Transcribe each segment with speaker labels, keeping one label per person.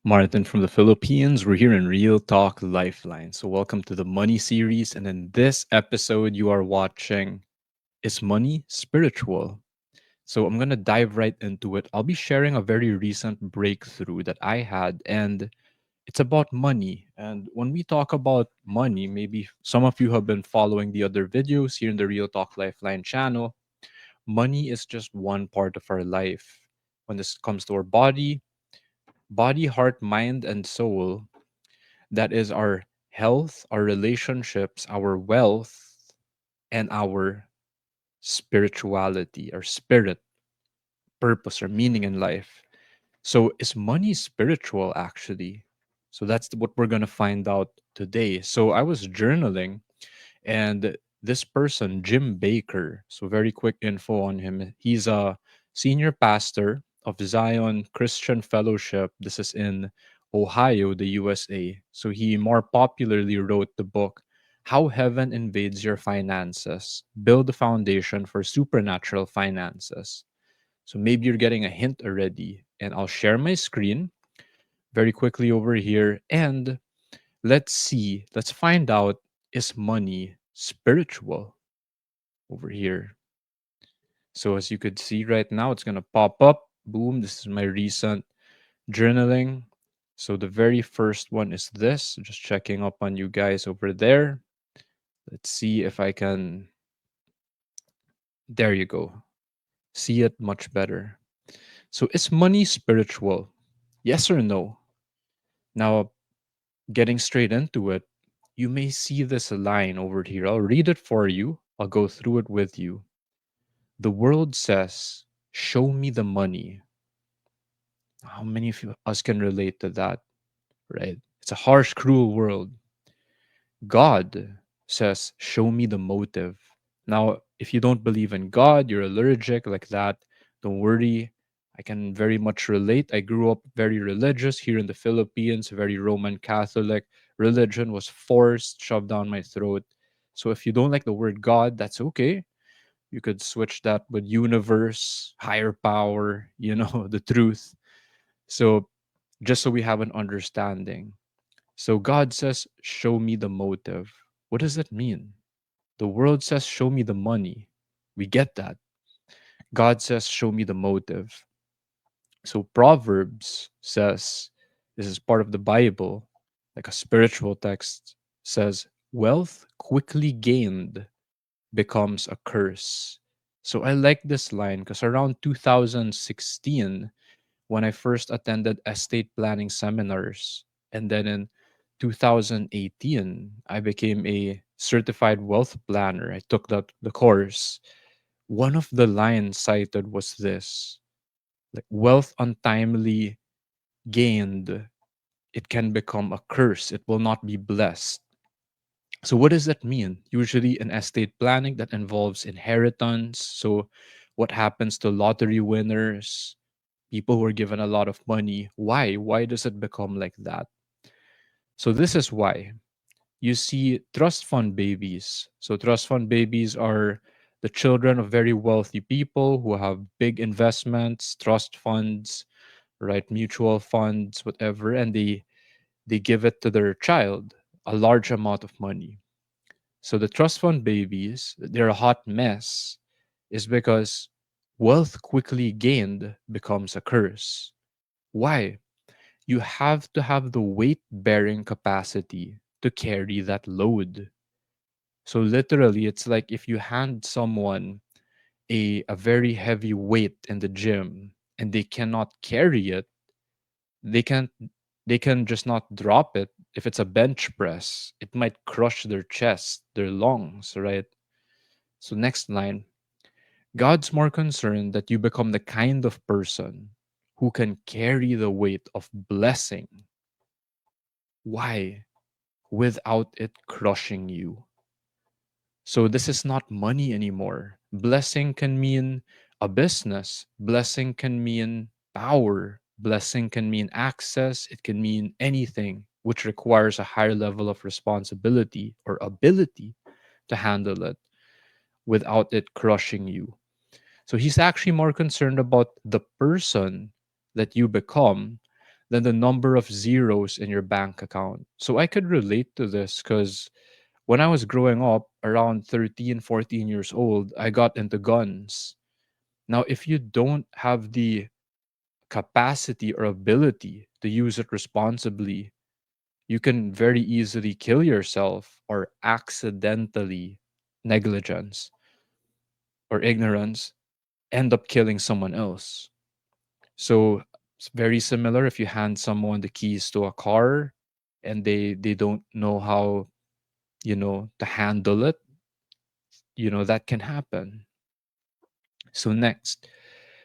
Speaker 1: Martin from the Philippines. We're here in Real Talk Lifeline. So, welcome to the Money series. And in this episode, you are watching Is Money Spiritual? So, I'm going to dive right into it. I'll be sharing a very recent breakthrough that I had, and it's about money. And when we talk about money, maybe some of you have been following the other videos here in the Real Talk Lifeline channel. Money is just one part of our life. When this comes to our body, heart, mind, and soul, that is our health, our relationships, our wealth, and our spirituality, our spirit, purpose, or meaning in life. So, is money spiritual actually? So, that's what we're going to find out today. So, I was journaling, and this person, Jim Baker, so very quick info on him. He's a senior pastor of Zion Christian Fellowship. This is in Ohio, the USA. So he more popularly wrote the book, How Heaven Invades Your Finances, Build a Foundation for Supernatural Finances. So maybe you're getting a hint already. And I'll share my screen very quickly over here. And let's find out, is money spiritual over here? So as you could see right now, it's gonna pop up. Boom, this is my recent journaling. So the very first one is this. Just checking up on you guys over there. Let's see if I can. There you go. See it much better. So is money spiritual? Yes or no? Now, getting straight into it, you may see this line over here. I'll read it for you. I'll go through it with you. The world says, show me the money. How many of us can relate to that, right? It's a harsh, cruel world. God says, show me the motive. Now, if you don't believe in God, you're allergic like that, don't worry. I can very much relate. I grew up very religious here in the Philippines, very Roman Catholic. Religion was forced, shoved down my throat. So if you don't like the word God, that's okay. You could switch that with universe, higher power, the truth. So just so we have an understanding. So God says, show me the motive. What does that mean? The world says, show me the money. We get that. God says, show me the motive. So Proverbs says, this is part of the Bible, like a spiritual text, says, wealth quickly gained becomes a curse. So I like this line because around 2016, when I first attended estate planning seminars, and then in 2018, I became a certified wealth planner. I took the course. One of the lines cited was this, like, wealth untimely gained, it can become a curse. It will not be blessed. So what does that mean? Usually in estate planning, that involves inheritance. So what happens to lottery winners, people who are given a lot of money? Why does it become like that? So this is why. You see trust fund babies. So trust fund babies are the children of very wealthy people who have big investments, trust funds, right, mutual funds, whatever, and they give it to their child, a large amount of money. So the trust fund babies, they're a hot mess, is because wealth quickly gained becomes a curse. Why? You have to have the weight bearing capacity to carry that load. So literally, it's like if you hand someone a very heavy weight in the gym and they cannot carry it, they can they can just not drop it. If it's a bench press, it might crush their chest, their lungs, right? So next line, God's more concerned that you become the kind of person who can carry the weight of blessing. Why? Without it crushing you. So this is not money anymore. Blessing can mean a business. Blessing can mean power. Blessing can mean access. It can mean anything which requires a higher level of responsibility or ability to handle it without it crushing you. So he's actually more concerned about the person that you become than the number of zeros in your bank account. So I could relate to this because when I was growing up, around 13, 14 years old, I got into guns. Now, if you don't have the capacity or ability to use it responsibly, you can very easily kill yourself or accidentally negligence or ignorance end up killing someone else. So it's very similar if you hand someone the keys to a car and they don't know how, to handle it, that can happen. So next,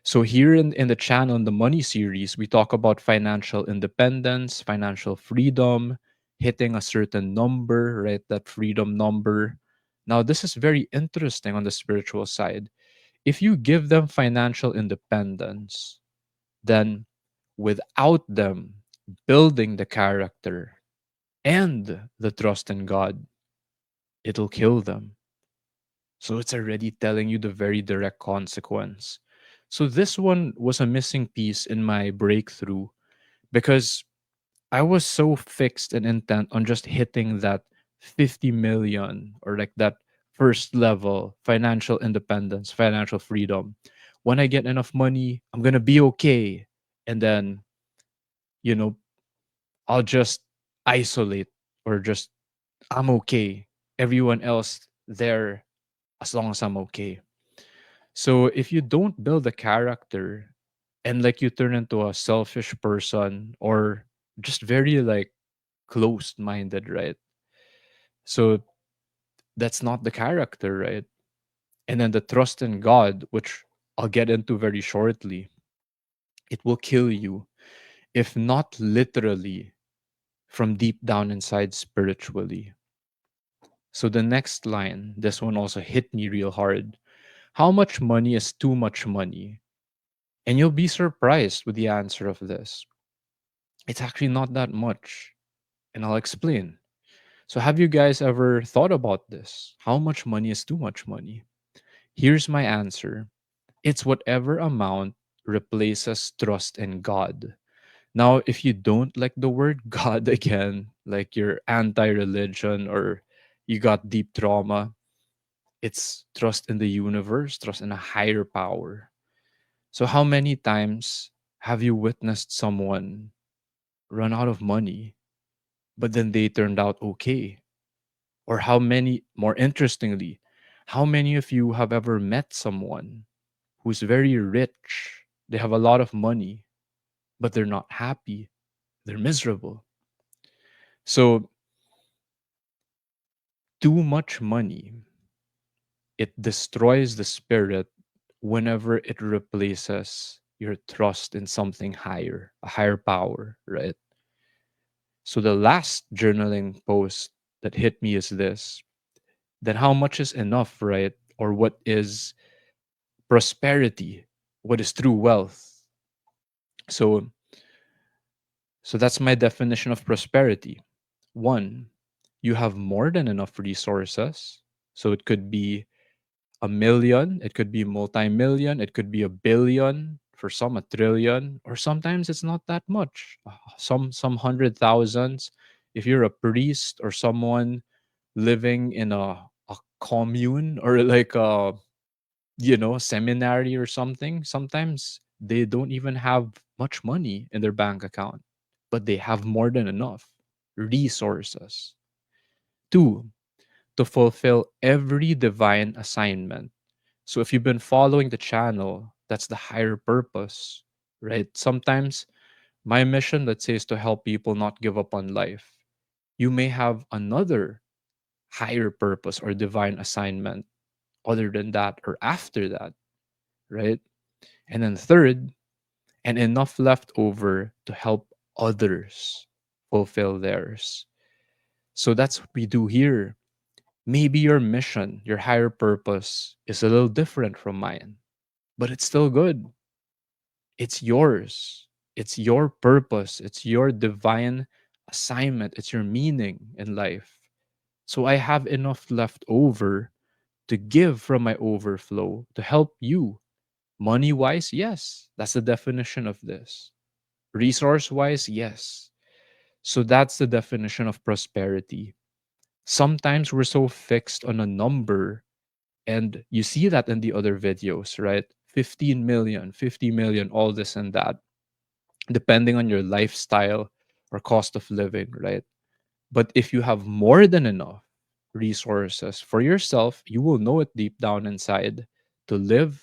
Speaker 1: so here in the channel in the money series, we talk about financial independence, financial freedom, hitting a certain number, right? That freedom number. Now, this is very interesting on the spiritual side. If you give them financial independence, then without them building the character and the trust in God, it'll kill them. So it's already telling you the very direct consequence. So this one was a missing piece in my breakthrough because I was so fixed and intent on just hitting that 50 million or like that first level financial independence, financial freedom. When I get enough money, I'm going to be okay. And then, you know, I'll just isolate or just, I'm okay. Everyone else there, as long as I'm okay. So if you don't build a character and like you turn into a selfish person or just very like closed minded, right? So that's not the character, right? And then the trust in God, which I'll get into very shortly, it will kill you, if not literally, from deep down inside spiritually. So the next line, this one also hit me real hard. How much money is too much money? And you'll be surprised with the answer of this. It's actually not that much. And I'll explain. So, have you guys ever thought about this? How much money is too much money? Here's my answer: it's whatever amount replaces trust in God. Now, if you don't like the word God again, like you're anti religion or you got deep trauma, it's trust in the universe, trust in a higher power. So, how many times have you witnessed someone run out of money, but then they turned out okay? Or how many, more interestingly, how many of you have ever met someone who's very rich? They have a lot of money, but they're not happy. They're miserable. So, too much money, it destroys the spirit whenever it replaces your trust in something higher, a higher power, right? So, the last journaling post that hit me is this: then how much is enough, right? Or what is prosperity? What is true wealth? So, so that's my definition of prosperity. One, you have more than enough resources. So it could be a million, it could be multi-million, it could be a billion, for some a trillion, or sometimes it's not that much. Some hundred thousands. If you're a priest or someone living in a commune or like a seminary or something, sometimes they don't even have much money in their bank account, but they have more than enough resources. Two, to fulfill every divine assignment. So if you've been following the channel, that's the higher purpose, right? Sometimes my mission, let's say, is to help people not give up on life. You may have another higher purpose or divine assignment other than that or after that, right? And then third, and enough left over to help others fulfill theirs. So that's what we do here. Maybe your mission, your higher purpose is a little different from mine, but it's still good. It's yours. It's your purpose. It's your divine assignment. It's your meaning in life. So I have enough left over to give from my overflow to help you. Money wise, yes, that's the definition of this. Resource wise, yes. So that's the definition of prosperity. Sometimes we're so fixed on a number, and you see that in the other videos, right? 15 million, 50 million, all this and that, depending on your lifestyle or cost of living, right? But if you have more than enough resources for yourself, you will know it deep down inside to live,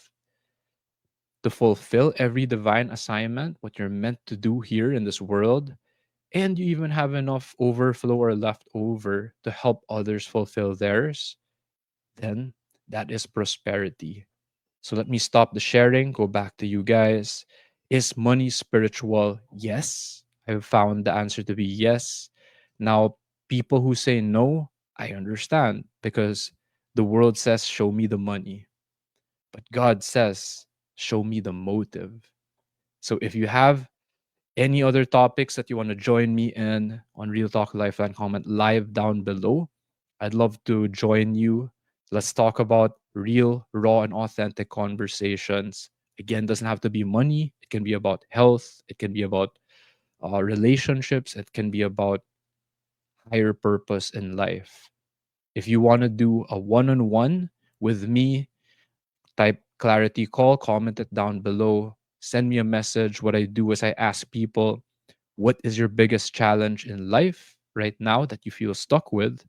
Speaker 1: to fulfill every divine assignment, what you're meant to do here in this world, and you even have enough overflow or left over to help others fulfill theirs, then that is prosperity. So let me stop the sharing, go back to you guys. Is money spiritual? Yes. I've found the answer to be yes. Now, people who say no, I understand because the world says, show me the money. But God says, show me the motive. So if you have any other topics that you want to join me in on Real Talk Lifeline, comment live down below. I'd love to join you. Let's talk about real, raw, and authentic conversations. Again, doesn't have to be money. It can be about health. It can be about relationships. It can be about higher purpose in life. If you want to do a one-on-one with me, type clarity call, comment it down below, send me a message. What I do is I ask people, what is your biggest challenge in life right now that you feel stuck with?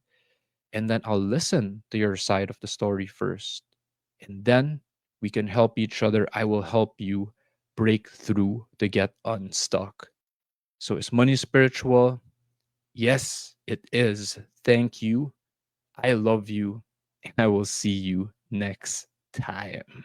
Speaker 1: And then I'll listen to your side of the story first. And then we can help each other. I will help you break through to get unstuck. So is money spiritual? Yes, it is. Thank you. I love you. And I will see you next time.